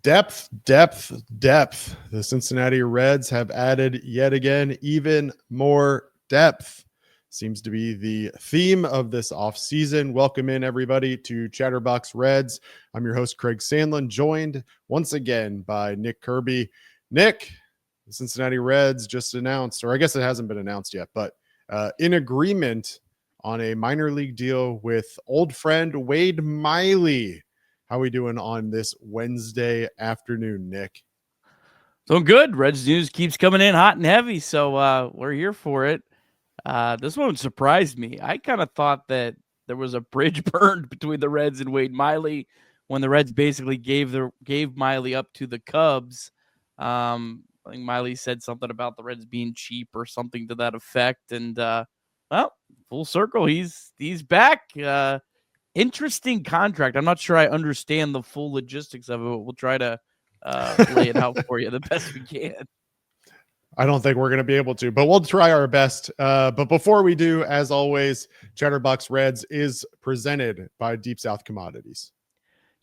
Depth, depth, depth. The Cincinnati Reds have added yet again even more depth. Seems to be the theme of this offseason. Welcome in, everybody, to Chatterbox Reds. I'm your host, Craig Sandlin, joined once again by Nick Kirby. Nick, the Cincinnati Reds just announced, or I guess it hasn't been announced yet, but in agreement on a minor league deal with old friend Wade Miley. How are we doing on this Wednesday afternoon, Nick? Doing good. Reds news keeps coming in hot and heavy, so we're here for it. This one surprised me. I kind of thought that there was a bridge burned between the Reds and Wade Miley when the Reds basically gave Miley up to the Cubs. I think Miley said something about the Reds being cheap or something to that effect. And well, full circle, he's back. Interesting contract. I'm not sure I understand the full logistics of it, but we'll try to lay it out for you the best we can. I don't think we're going to be able to, but we'll try our best. But before we do, as always, Chatterbox Reds is presented by Deep South Commodities.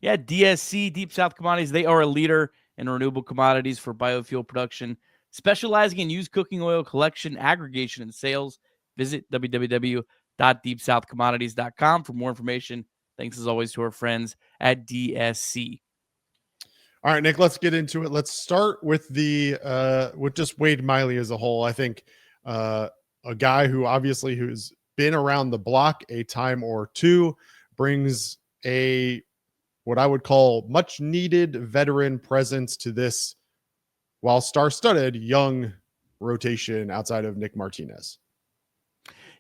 Yeah, DSC, Deep South Commodities, they are a leader in renewable commodities for biofuel production, specializing in used cooking oil collection, aggregation, and sales. Visit www.deepsouthcommodities.com for more information. Thanks, as always, to our friends at DSC. All right, Nick, let's get into it. Let's start with with just Wade Miley as a whole. I think a guy who's been around the block a time or two, brings what I would call much needed veteran presence to this, while star-studded, young rotation outside of Nick Martinez.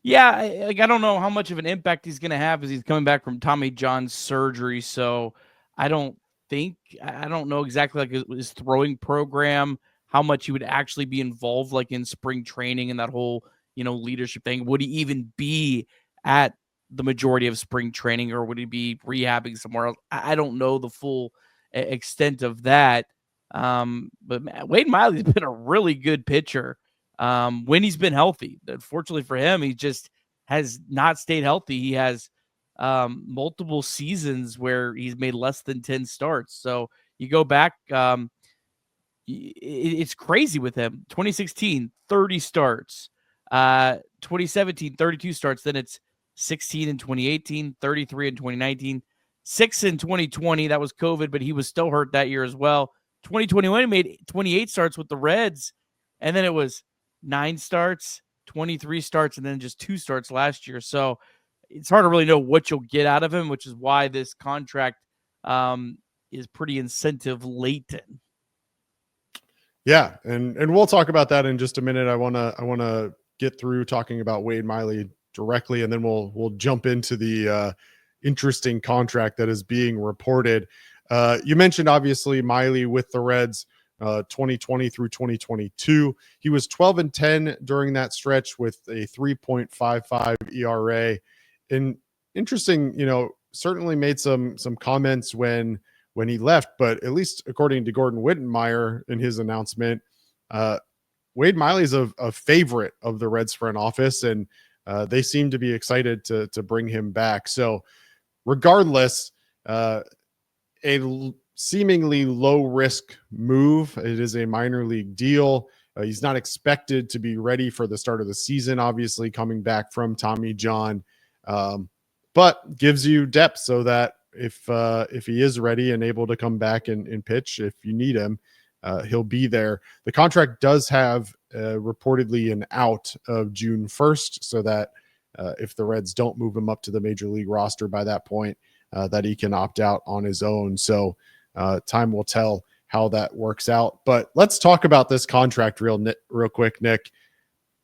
Yeah, I don't know how much of an impact he's going to have as he's coming back from Tommy John surgery. So I don't know exactly like his throwing program, how much he would actually be involved like in spring training and that whole, leadership thing. Would he even be at the majority of spring training, or would he be rehabbing somewhere else? I don't know the full extent of that. But Wade Miley's been a really good pitcher when he's been healthy. Unfortunately for him, he just has not stayed healthy. He has multiple seasons where he's made less than 10 starts. So you go back, it's crazy with him. 2016, 30 starts. 2017, 32 starts. Then it's 16 in 2018, 33 in 2019, 6 in 2020. That was COVID, but he was still hurt that year as well. 2021, he made 28 starts with the Reds, and then it was 9 starts, 23 starts, and then just 2 starts last year. So it's hard to really know what you'll get out of him, which is why this contract is pretty incentive laden. Yeah, and we'll talk about that in just a minute. I wanna get through talking about Wade Miley directly, and then we'll jump into the interesting contract that is being reported. You mentioned obviously Miley with the Reds 2020 through 2022. He was 12-10 during that stretch with a 3.55 ERA. And interesting, certainly made some comments when he left, but at least according to Gordon Wittenmeyer in his announcement, Wade Miley is a favorite of the Reds front office, and they seem to be excited to bring him back. So regardless, a seemingly low risk move. It is a minor league deal. He's not expected to be ready for the start of the season, obviously coming back from Tommy John, but gives you depth so that if he is ready and able to come back and pitch, if you need him, he'll be there. The contract does have reportedly an out of June 1st, so that if the Reds don't move him up to the major league roster by that point, that he can opt out on his own. So time will tell how that works out. But let's talk about this contract real quick, Nick.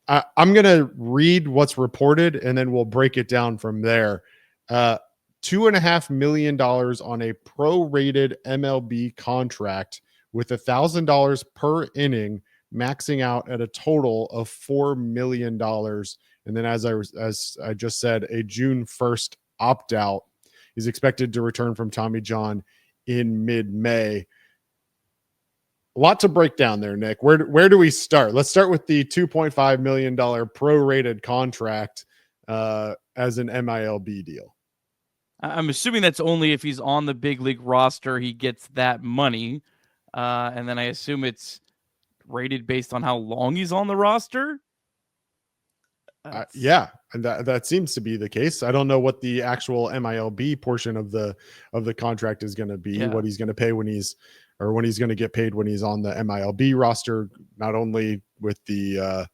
I'm going to read what's reported, and then we'll break it down from there. $2.5 million on a prorated MLB contract with $1,000 per inning, maxing out at a total of $4 million. And then, as I just said, a June 1st opt out. He's expected to return from Tommy John in mid-May. A lot to break down there, Nick. Where do we start? Let's start with the $2.5 million prorated contract as an MILB deal. I'm assuming that's only if he's on the big league roster, he gets that money. And then I assume it's rated based on how long he's on the roster. Yeah, and that seems to be the case. I don't know what the actual MILB portion of the contract is going to be, what he's going to pay when he's going to get paid when he's on the MILB roster, not only with the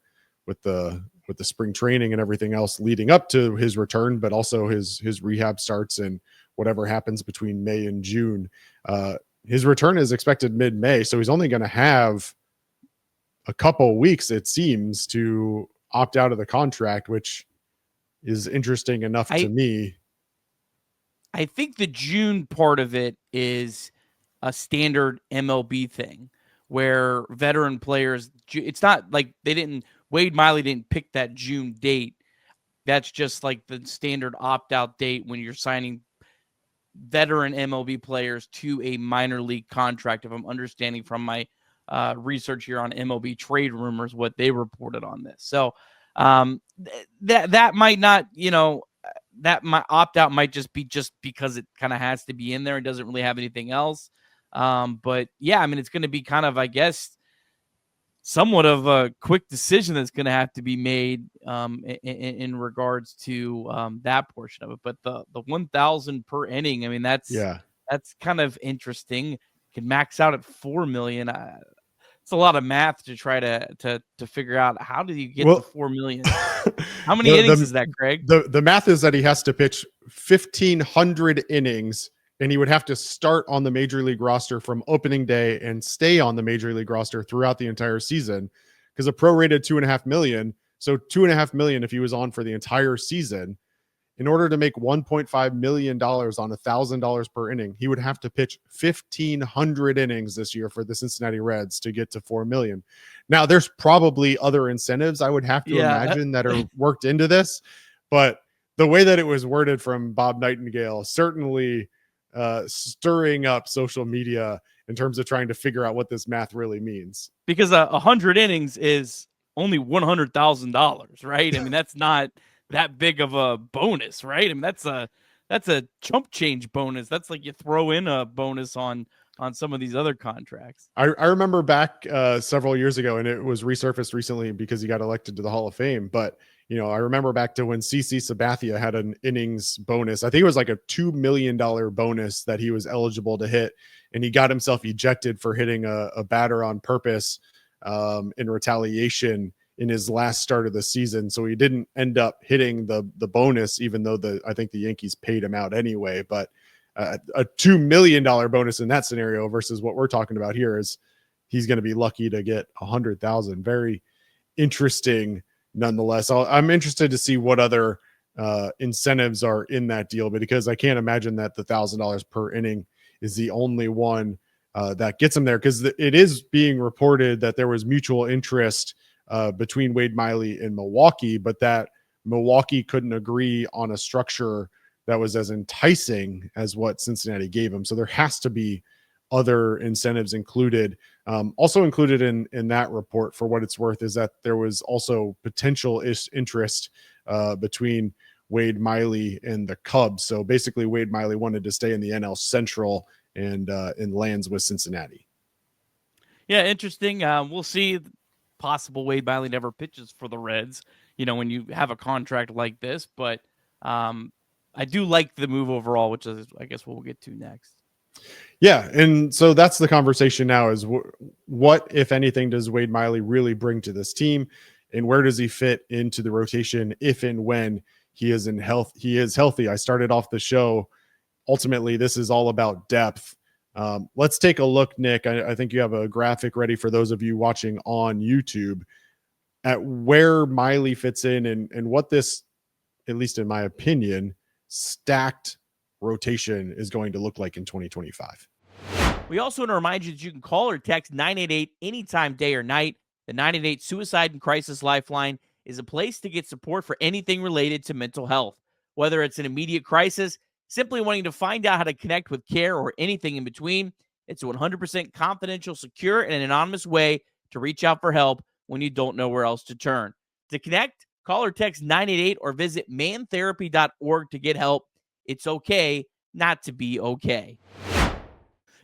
spring training and everything else leading up to his return, but also his rehab starts and whatever happens between May and June. His return is expected mid-May, so he's only going to have a couple weeks, it seems, to opt out of the contract, which is interesting enough to me. I think the June part of it is a standard MLB thing where veteran players, it's not like Wade Miley didn't pick that June date. That's just like the standard opt-out date when you're signing veteran MLB players to a minor league contract, if I'm understanding from my research here on MLB trade rumors, what they reported on this. So that might not, that my opt out might just be because it kind of has to be in there and doesn't really have anything else. But yeah, I mean, it's going to be kind of, I guess, somewhat of a quick decision that's going to have to be made in regards to that portion of it. But the 1,000 per inning, I mean, that's kind of interesting. Can max out at 4 million. It's a lot of math to try to figure out how do you get to 4 million. How many innings is that, Craig? The math is that he has to pitch 1,500 innings, and he would have to start on the major league roster from opening day and stay on the major league roster throughout the entire season, because a prorated $2.5 million. So $2.5 million if he was on for the entire season. In order to make $1.5 million on $1,000 per inning, he would have to pitch 1,500 innings this year for the Cincinnati Reds to get to 4 million. Now, there's probably other incentives I would have to imagine that are worked into this, but the way that it was worded from Bob Nightingale certainly stirring up social media in terms of trying to figure out what this math really means. Because 100 innings is only $100,000, right? I mean, that's not that big of a bonus, right? I mean, that's a chump change bonus. That's like you throw in a bonus on some of these other contracts. I remember back several years ago, and it was resurfaced recently because he got elected to the Hall of Fame. But, I remember back to when CC Sabathia had an innings bonus. I think it was like a $2 million bonus that he was eligible to hit. And he got himself ejected for hitting a batter on purpose in retaliation in his last start of the season. So he didn't end up hitting the bonus, even though I think the Yankees paid him out anyway. But a $2 million bonus in that scenario versus what we're talking about here is he's going to be lucky to get 100,000. Very interesting nonetheless. I'm interested to see what other incentives are in that deal, because I can't imagine that the $1,000 per inning is the only one that gets him there, because it is being reported that there was mutual interest between Wade Miley and Milwaukee, but that Milwaukee couldn't agree on a structure that was as enticing as what Cincinnati gave him. So there has to be other incentives included. Also included in that report, for what it's worth, is that there was also potential interest between Wade Miley and the Cubs. So basically Wade Miley wanted to stay in the NL Central and lands with Cincinnati. Yeah, interesting. We'll see. Possible Wade Miley never pitches for the Reds, when you have a contract like this. But I do like the move overall, which is, I guess, what we'll get to next. Yeah, and so that's the conversation now is what, if anything, does Wade Miley really bring to this team, and where does he fit into the rotation if and when he is healthy? I started off the show. Ultimately, this is all about depth. Let's take a look, Nick. I think you have a graphic ready for those of you watching on YouTube at where Miley fits in and what this, at least in my opinion, stacked rotation is going to look like in 2025. We also want to remind you that you can call or text 988 anytime, day or night. The 988 Suicide and Crisis Lifeline is a place to get support for anything related to mental health, whether it's an immediate crisis, simply wanting to find out how to connect with care, or anything in between. It's a 100% confidential, secure, and an anonymous way to reach out for help when you don't know where else to turn. To connect, call or text 988 or visit mantherapy.org to get help. It's okay not to be okay.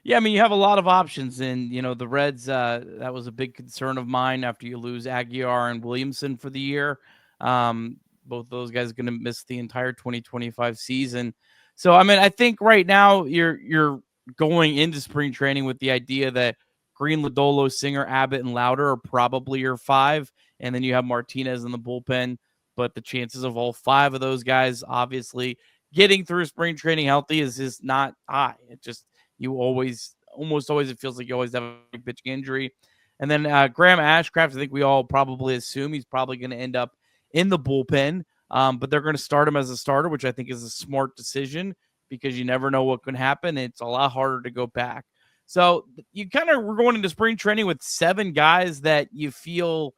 Yeah, I mean, you have a lot of options, and the Reds. That was a big concern of mine after you lose Aguilar and Williamson for the year. Um, Both those guys are going to miss the entire 2025 season. So, I mean, I think right now you're going into spring training with the idea that Green, Lodolo, Singer, Abbott, and Lauder are probably your five, and then you have Martinez in the bullpen. But the chances of all five of those guys, obviously, getting through spring training healthy is not high. It just you almost always, it feels like you always have a big pitching injury. And then Graham Ashcraft, I think we all probably assume he's probably going to end up in the bullpen, but they're going to start him as a starter, which I think is a smart decision because you never know what can happen. It's a lot harder to go back. So you kind of we're going into spring training with 7 guys that you feel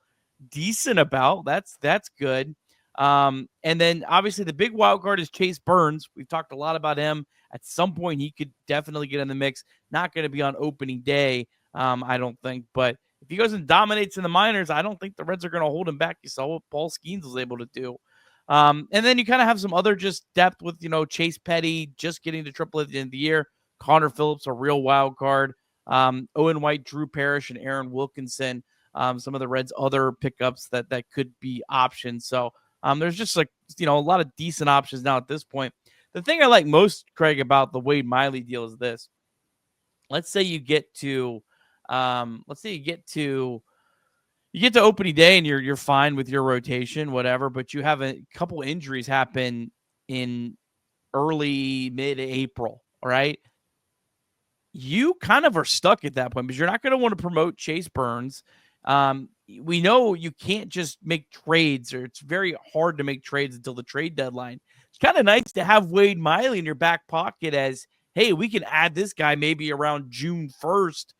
decent about. That's good. And then obviously the big wild card is Chase Burns. We've talked a lot about him. At some point, he could definitely get in the mix. Not going to be on opening day, I don't think. But if he goes and dominates in the minors, I don't think the Reds are going to hold him back. You saw what Paul Skeens was able to do. And then you kind of have some other just depth with, Chase Petty just getting to AAA at the end of the year. Connor Phillips, a real wild card. Owen White, Drew Parrish, and Aaron Wilkinson. Some of the Reds' other pickups that could be options. So there's just a lot of decent options now at this point. The thing I like most, Craig, about the Wade Miley deal is this. Let's say you get to opening day and you're fine with your rotation, whatever, but you have a couple injuries happen in early mid-April, all right? You kind of are stuck at that point because you're not going to want to promote Chase Burns. We know you can't just make trades, or it's very hard to make trades until the trade deadline. It's kind of nice to have Wade Miley in your back pocket as, hey, we can add this guy maybe around June 1st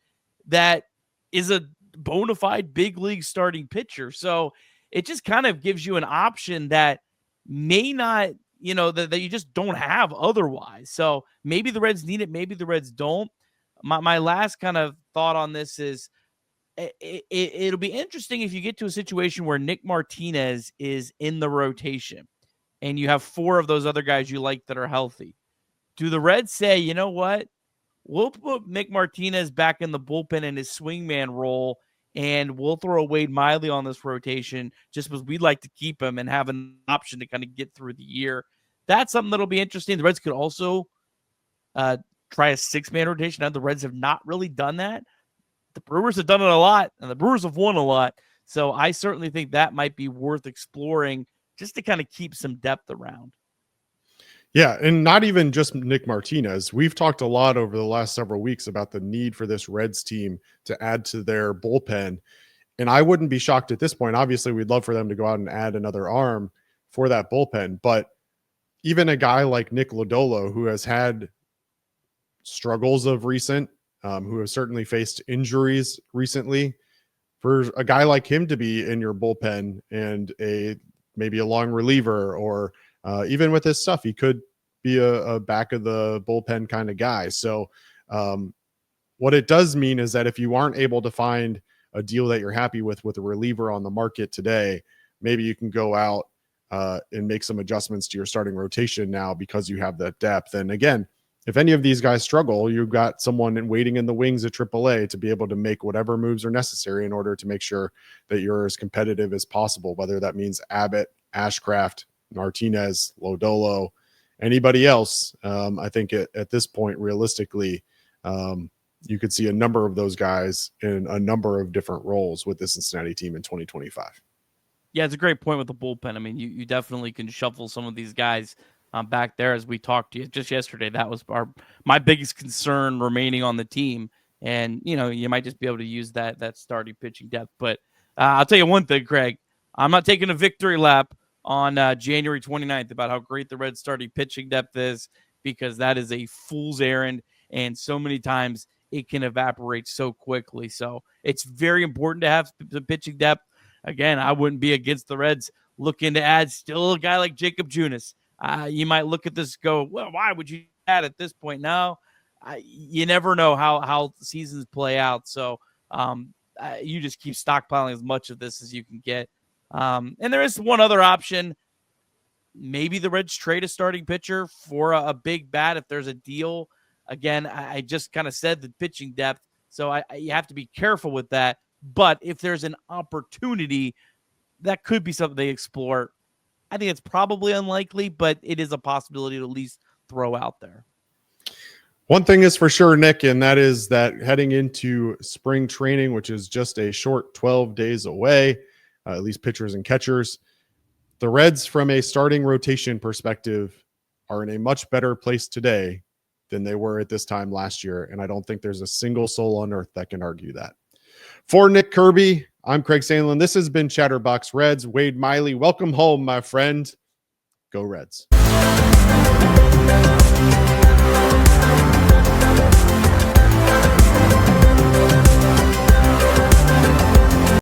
that is a bona fide big league starting pitcher. So it just kind of gives you an option that may not, that you just don't have otherwise. So maybe the Reds need it, maybe the Reds don't. My last kind of thought on this is it'll be interesting if you get to a situation where Nick Martinez is in the rotation and you have 4 of those other guys you like that are healthy. Do the Reds say, you know what? We'll put Nick Martinez back in the bullpen in his swingman role, and we'll throw Wade Miley on this rotation just because we'd like to keep him and have an option to kind of get through the year. That's something that'll be interesting. The Reds could also try a 6-man rotation. Now, the Reds have not really done that. The Brewers have done it a lot, and the Brewers have won a lot. So I certainly think that might be worth exploring just to kind of keep some depth around. Yeah, and not even just Nick Martinez. We've talked a lot over the last several weeks about the need for this Reds team to add to their bullpen. And I wouldn't be shocked at this point. Obviously, we'd love for them to go out and add another arm for that bullpen. But even a guy like Nick Lodolo, who has had struggles of recent, who has certainly faced injuries recently, for a guy like him to be in your bullpen and maybe a long reliever, or even with his stuff, he could be a back of the bullpen kind of guy. So what it does mean is that if you aren't able to find a deal that you're happy with a reliever on the market today, maybe you can go out and make some adjustments to your starting rotation now because you have that depth. And again, if any of these guys struggle, you've got someone waiting in the wings at AAA to be able to make whatever moves are necessary in order to make sure that you're as competitive as possible, whether that means Abbott, Ashcraft, Martinez, Lodolo, anybody else. I think at this point, realistically, you could see a number of those guys in a number of different roles with the Cincinnati team in 2025. Yeah, it's a great point with the bullpen. I mean, you definitely can shuffle some of these guys back there, as we talked to you just yesterday. That was my biggest concern remaining on the team. And, you might just be able to use that starting pitching depth. But I'll tell you one thing, Craig. I'm not taking a victory lap on January 29th about how great the Reds starting pitching depth is, because that is a fool's errand. And so many times it can evaporate so quickly. So it's very important to have the pitching depth. Again, I wouldn't be against the Reds looking to add still a guy like Jacob Junis. You might look at this and go, well, why would you add at this point? Now, you never know how seasons play out. So you just keep stockpiling as much of this as you can get. And there is one other option. Maybe the Reds trade a starting pitcher for a big bat if there's a deal. Again, I just kind of said the pitching depth, so you have to be careful with that. But if there's an opportunity, that could be something they explore. I think it's probably unlikely, but it is a possibility to at least throw out there. One thing is for sure, Nick, and that is that heading into spring training, which is just a short 12 days away, at least pitchers and catchers, the Reds, from a starting rotation perspective, are in a much better place today than they were at this time last year. And I don't think there's a single soul on earth that can argue that. For Nick Kirby, I'm Craig Sandlin. This has been Chatterbox Reds. Wade Miley, welcome home, my friend. Go Reds.